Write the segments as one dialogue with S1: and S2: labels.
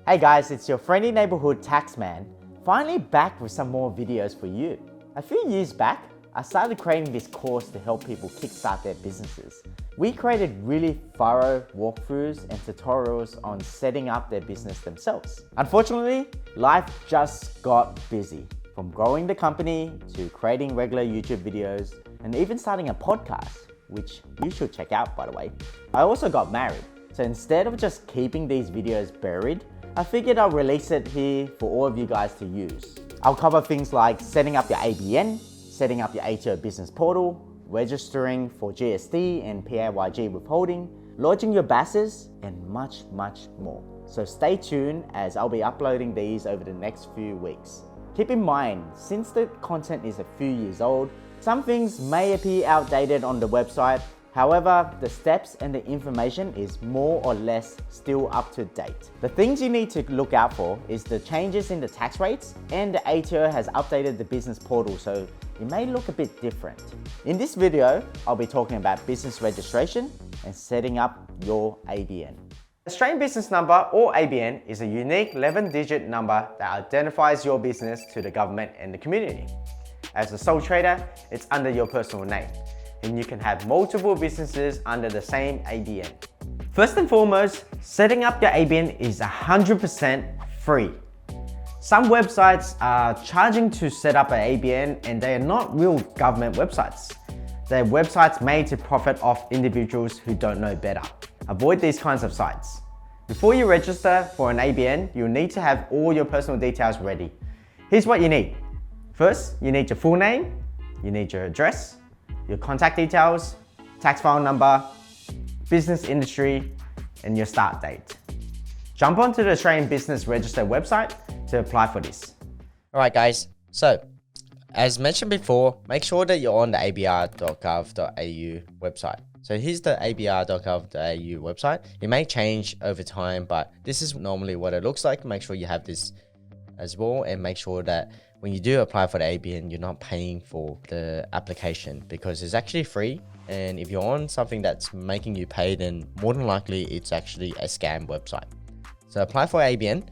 S1: Hey guys, it's your friendly neighborhood taxman, finally back with some more videos for you. A few years back, I started creating this course to help people kickstart their businesses. We created really thorough walkthroughs and tutorials on setting up their business themselves. Unfortunately, life just got busy. From growing the company to creating regular YouTube videos and even starting a podcast, which you should check out by the way. I also got married, so instead of just keeping these videos buried, I figured I'll release it here for all of you guys to use. I'll cover things like setting up your ABN, setting up your ATO business portal, registering for GST and PAYG withholding, lodging your BASs, and much more. So stay tuned as I'll be uploading these over the next few weeks. Keep in mind, since the content is a few years old, some things may appear outdated on the website. However, the steps and the information is more or less still up to date. The things you need to look out for is the changes in the tax rates, and the ATO has updated the business portal, so it may look a bit different. In this video, I'll be talking about business registration and setting up your ABN. Australian Business Number, or ABN, is a unique 11-digit number that identifies your business to the government and the community. As a sole trader, it's under your personal name, and you can have multiple businesses under the same ABN. First and foremost, setting up your ABN is 100% free. Some websites are charging to set up an ABN and they are not real government websites. They're websites made to profit off individuals who don't know better. Avoid these kinds of sites. Before you register for an ABN, you'll need to have all your personal details ready. Here's what you need. First, you need your full name, you need your address, your contact details, tax file number, business industry, and your start date. Jump onto the Australian Business Register website to apply for this.
S2: Alright guys, so as mentioned before, make sure that you're on the abr.gov.au website. So here's the abr.gov.au website. It may change over time, but this is normally what it looks like. Make sure you have this as well, and make sure that when you do apply for the ABN, you're not paying for the application, because it's actually free. And if you're on something that's making you pay, then more than likely it's actually a scam website. So apply for ABN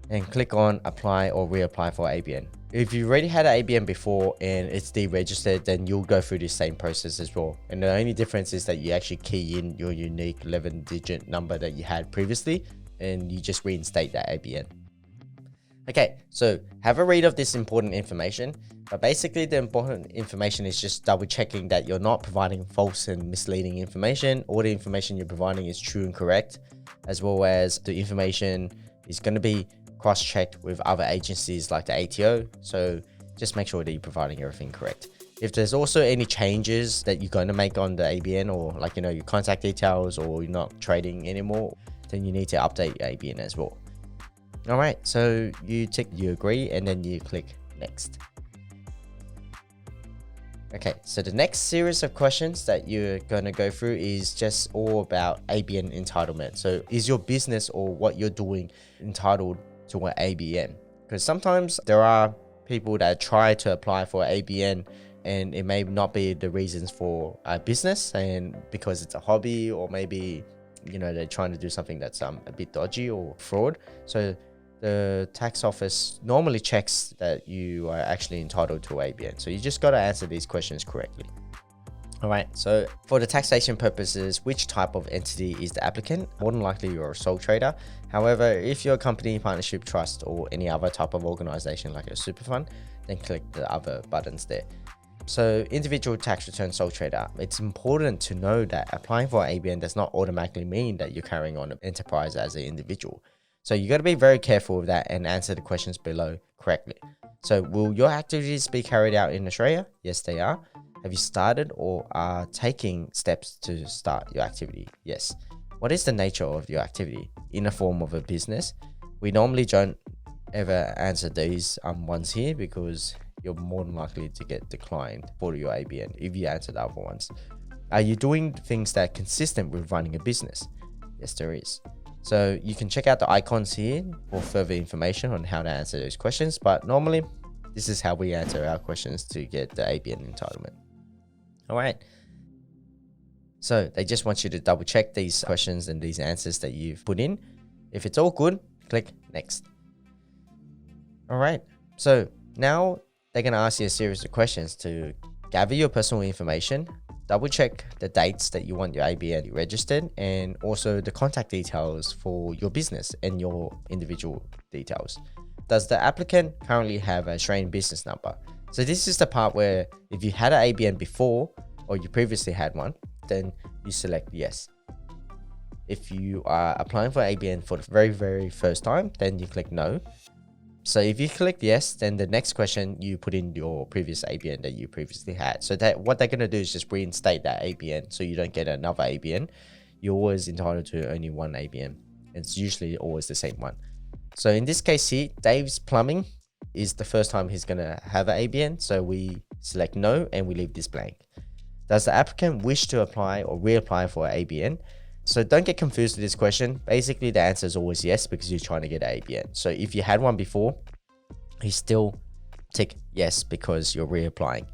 S2: and click on apply or reapply for ABN. If you already had an ABN before and it's deregistered, then you'll go through the same process as well. And the only difference is that you actually key in your unique 11-digit number that you had previously, and you just reinstate that ABN. Okay, so have a read of this important information, but basically the important information is just double checking that you're not providing false and misleading information. All the information you're providing is true and correct, as well as the information is going to be cross-checked with other agencies like the ATO. So just make sure that you're providing everything correct. If there's also any changes that you're going to make on the ABN, or like, your contact details, or you're not trading anymore, then you need to update your ABN as well. All right, so you agree, and then you click next. Okay, so the next series of questions that you're going to go through is just all about ABN entitlement. So is your business or what you're doing entitled to an ABN? Because sometimes there are people that try to apply for ABN and it may not be the reasons for a business, and because it's a hobby, or maybe they're trying to do something that's a bit dodgy or fraud. So the tax office normally checks that you are actually entitled to ABN. So you just got to answer these questions correctly. All right, so for the taxation purposes, which type of entity is the applicant? More than likely you're a sole trader. However, if you're a company, partnership, trust, or any other type of organization like a super fund, then click the other buttons there. So individual tax return sole trader, it's important to know that applying for ABN does not automatically mean that you're carrying on an enterprise as an individual. So you got to be very careful with that and answer the questions below correctly. So will your activities be carried out in Australia? Yes, they are. Have you started or are taking steps to start your activity? Yes. What is the nature of your activity? In the form of a business? We normally don't ever answer these ones here, because you're more than likely to get declined for your ABN if you answer the other ones. Are you doing things that are consistent with running a business? Yes, there is. So you can check out the icons here for further information on how to answer those questions. But normally, this is how we answer our questions to get the ABN entitlement. All right. So they just want you to double check these questions and these answers that you've put in. If it's all good, click next. All right, so now they're going to ask you a series of questions to gather your personal information, double check the dates that you want your ABN registered, and also the contact details for your business and your individual details. Does the applicant currently have an Australian business number? So this is the part where if you had an ABN before or you previously had one, then you select yes. If you are applying for ABN for the very first time, then you click no. So if you click yes, then the next question, you put in your previous ABN that you previously had. So that what they're going to do is just reinstate that ABN so you don't get another ABN. You're always entitled to only one ABN. It's usually always the same one. So in this case here, Dave's Plumbing is the first time he's going to have an ABN. So we select no and we leave this blank. Does the applicant wish to apply or reapply for an ABN? So don't get confused with this question. Basically, the answer is always yes because you're trying to get an ABN. So if you had one before, you still tick yes because you're reapplying.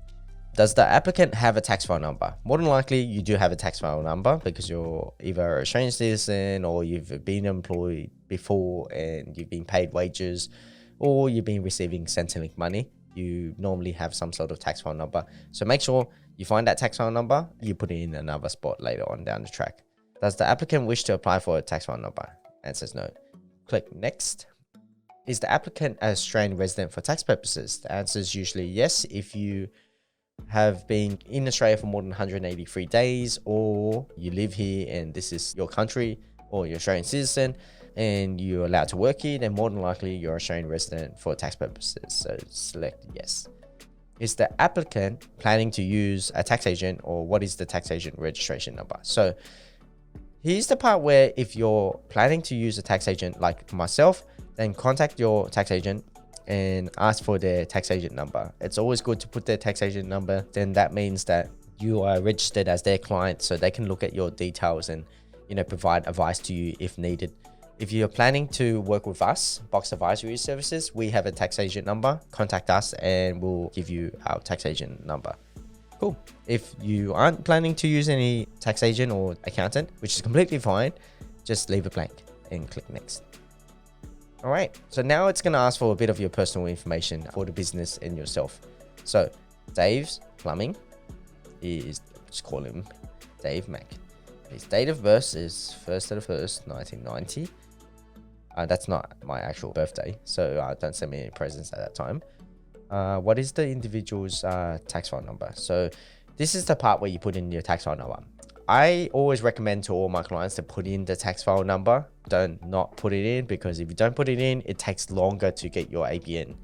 S2: Does the applicant have a tax file number? More than likely, you do have a tax file number because you're either an Australian citizen or you've been employed before and you've been paid wages or you've been receiving Centrelink money. You normally have some sort of tax file number. So make sure you find that tax file number, you put it in another spot later on down the track. Does the applicant wish to apply for a tax file number? Answer is no. Click next. Is the applicant an Australian resident for tax purposes? The answer is usually yes if you have been in Australia for more than 183 days or you live here and this is your country or you're Australian citizen and you're allowed to work here, then more than likely you're Australian resident for tax purposes. So select yes. Is the applicant planning to use a tax agent or what is the tax agent registration number? So here's the part where if you're planning to use a tax agent like myself, then contact your tax agent and ask for their tax agent number. It's always good to put their tax agent number. Then that means that you are registered as their client so they can look at your details and provide advice to you if needed. If you're planning to work with us, Box Advisory Services, we have a tax agent number. Contact us and we'll give you our tax agent number. Cool. If you aren't planning to use any tax agent or accountant, which is completely fine, just leave it blank and click next. All right. So now it's going to ask for a bit of your personal information for the business and yourself. So Dave's Plumbing is, just call him Dave Mack. His date of birth is 1st of the 1st, 1990. That's not my actual birthday, so don't send me any presents at that time. What is the individual's tax file number? So this is the part where you put in your tax file number. I always recommend to all my clients to put in the tax file number. Don't not put it in because if you don't put it in, it takes longer to get your ABN.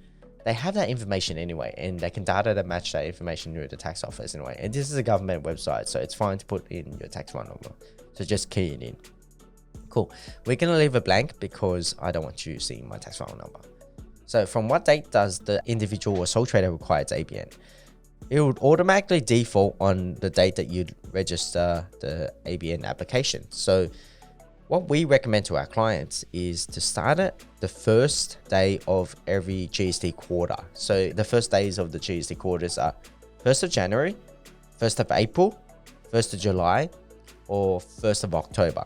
S2: They have that information anyway, and they can data to match that information with the tax office anyway. And this is a government website, so it's fine to put in your tax file number. So just key it in. Cool. We're going to leave it blank because I don't want you seeing my tax file number. So from what date does the individual or sole trader require its ABN? It would automatically default on the date that you'd register the ABN application. So what we recommend to our clients is to start it the first day of every GST quarter. So the first days of the GST quarters are 1st of January, 1st of April, 1st of July, or 1st of October.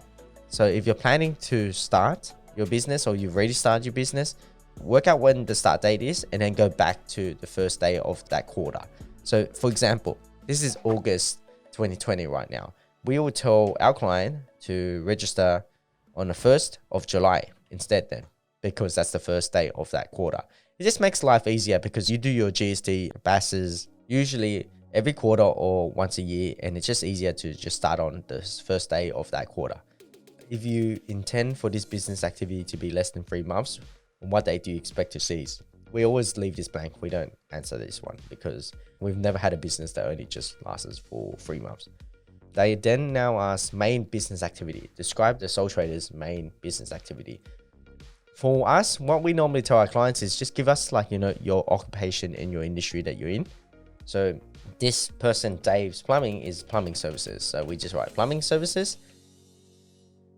S2: So if you're planning to start your business or you've already started your business, work out when the start date is and then go back to the first day of that quarter. So for example, this is August 2020 right now. We will tell our client to register on the 1st of July instead then, because that's the first day of that quarter. It just makes life easier because you do your GST BASs usually every quarter or once a year, and it's just easier to just start on the first day of that quarter. If you intend for this business activity to be less than 3 months, what date do you expect to cease? We always leave this blank. We don't answer this one because we've never had a business that only just lasts for 3 months. They then now ask main business activity. Describe the sole trader's main business activity. For us, what we normally tell our clients is just give us your occupation in your industry that you're in. So this person, Dave's Plumbing, is plumbing services. So we just write plumbing services.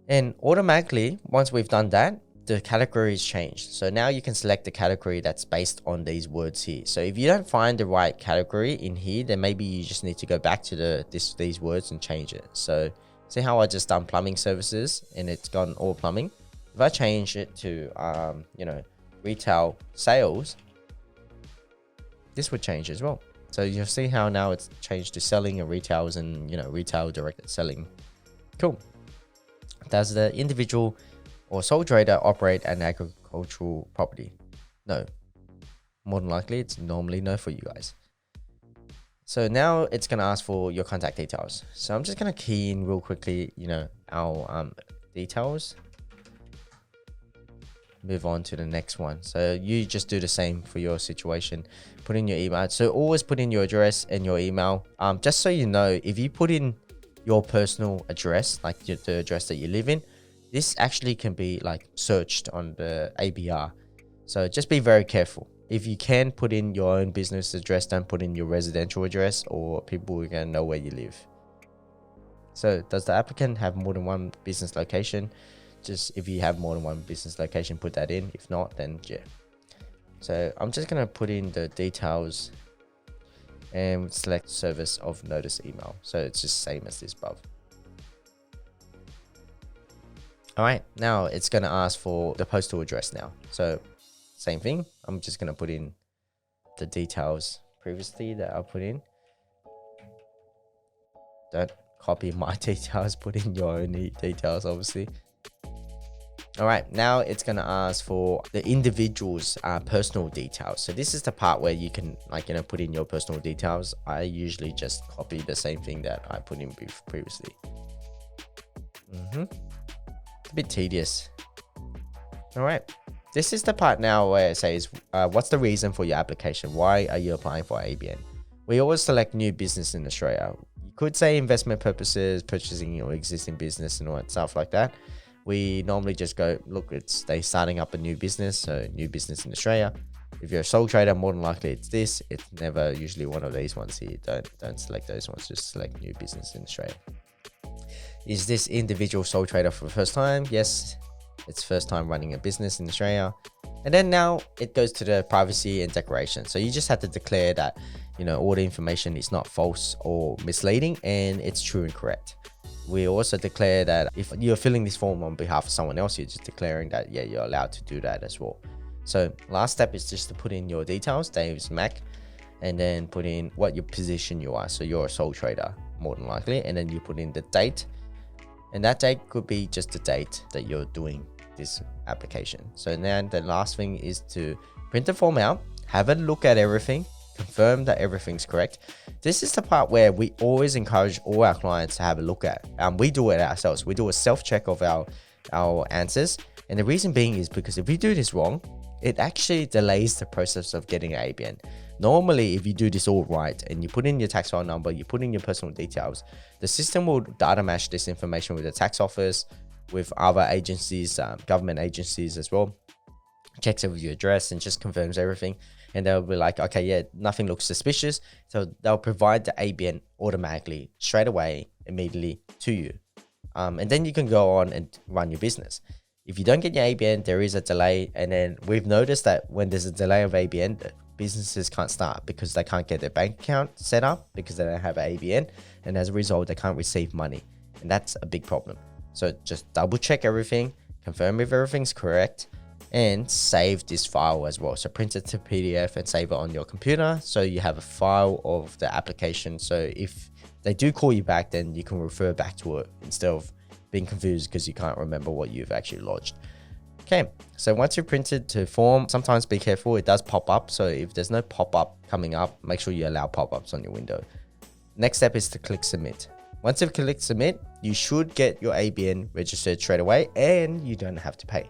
S2: And automatically, once we've done that, the category is changed. So now you can select the category that's based on these words here. So if you don't find the right category in here, then maybe you just need to go back to these words and change it. So see how I just done plumbing services and it's gone all plumbing. If If I change it to, retail sales, this would change as well. So you'll see how now it's changed to selling and retails and, retail directed selling. Cool. Does the individual or sole trader operate an agricultural property? No. More than likely, it's normally no for you guys. So now it's going to ask for your contact details. So I'm just going to key in real quickly, our details. Move on to the next one. So you just do the same for your situation. Put in your email. So always put in your address and your email. Just so you know, if you put in your personal address, like the address that you live in, this actually can be like searched on the ABR. So just be very careful. If you can put in your own business address, don't put in your residential address, or people are going to know where you live. So does the applicant have more than one business location? Just if you have more than one business location, put that in. If not, then yeah. So I'm just going to put in the details and select service of notice email. So it's just same as this above. All right, now it's going to ask for the postal address now. So same thing. I'm just going to put in the details previously that I put in. Don't copy my details, put in your own details, obviously. All right, now it's going to ask for the individual's personal details. So this is the part where you can put in your personal details. I usually just copy the same thing that I put in previously. It's a bit tedious. All right, this is the part now where it says, what's the reason for your application? Why are you applying for ABN? We always select new business in Australia. You could say investment purposes, purchasing your existing business and all that stuff like that. We normally just go, look, they're starting up a new business, so new business in Australia. If you're a sole trader, more than likely it's this. It's never usually one of these ones here. Don't select those ones, just select new business in Australia. Is this individual sole trader for the first time? Yes, it's first time running a business in Australia. And then now it goes to the privacy and declaration. So you just have to declare that, all the information is not false or misleading and it's true and correct. We also declare that if you're filling this form on behalf of someone else, you're just declaring that, yeah, you're allowed to do that as well. So last step is just to put in your details, Dave's Mac, and then put in what your position you are. So you're a sole trader, more than likely. And then you put in the date. And that date could be just the date that you're doing this application. So then the last thing is to print the form out, have a look at everything, confirm that everything's correct. This is the part where we always encourage all our clients to have a look at. We do it ourselves. We do a self-check of our answers. And the reason being is because if we do this wrong, it actually delays the process of getting an ABN. Normally, if you do this all right and you put in your tax file number, you put in your personal details, the system will data match this information with the tax office, with other agencies, government agencies as well, checks over your address and just confirms everything. And they'll be like, okay, yeah, nothing looks suspicious. So they'll provide the ABN automatically, straight away, immediately to you. And then you can go on and run your business. If you don't get your ABN, there is a delay. And then we've noticed that when there's a delay of ABN, businesses can't start because they can't get their bank account set up because they don't have an ABN. And as a result, they can't receive money. And that's a big problem. So just double check everything, confirm if everything's correct, and save this file as well. So print it to PDF and save it on your computer so you have a file of the application. So if they do call you back, then you can refer back to it instead of being confused because you can't remember what you've actually lodged. Okay, so once you've printed to form, sometimes be careful, it does pop up. So if there's no pop-up coming up, make sure you allow pop-ups on your window. Next step is to click submit. Once you've clicked submit, you should get your ABN registered straight away and you don't have to pay.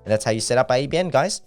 S2: And that's how you set up ABN, guys.